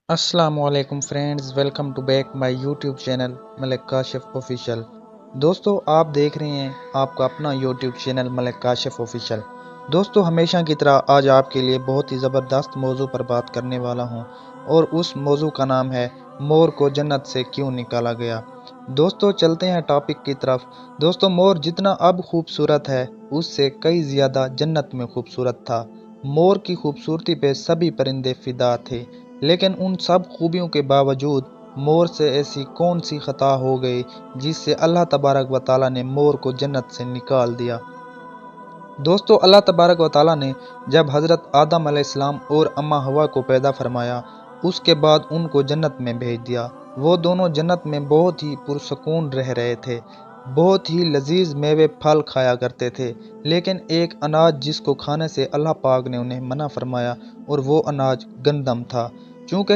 अस्सलामुअलैकुम friends, welcome to back my YouTube channel Malik Kashif official. दोस्तों, आप देख रहे हैं आपका अपना YouTube channel Malik Kashif official. दोस्तों, हमेशा की तरह आज आपके लिए बहुत ही ज़बरदस्त मौजू पर बात करने वाला हूं और उस मौजू का नाम है मोर को जन्नत से क्यों निकाला गया। दोस्तों, चलते हैं टॉपिक की तरफ। दोस्तों, मोर जितना अब खूबसूरत है उससे कई ज़्यादा जन्नत में खूबसूरत था। मोर की खूबसूरती पे सभी परिंदे फिदा थे, लेकिन उन सब खूबियों के बावजूद मोर से ऐसी कौन सी खता हो गई जिससे अल्लाह तबारक व ताला ने मोर को जन्नत से निकाल दिया। दोस्तों, अल्लाह तबारक व ताला ने जब हज़रत आदम अलैहिस्सलाम और अम्मा हवा को पैदा फरमाया, उसके बाद उनको जन्नत में भेज दिया। वो दोनों जन्नत में बहुत ही पुरसकून रह रहे थे, बहुत ही लजीज मेवे फल खाया करते थे। लेकिन एक अनाज जिसको खाने से अल्लाह पाक ने उन्हें मना फरमाया और वो अनाज गंदम था। चूँकि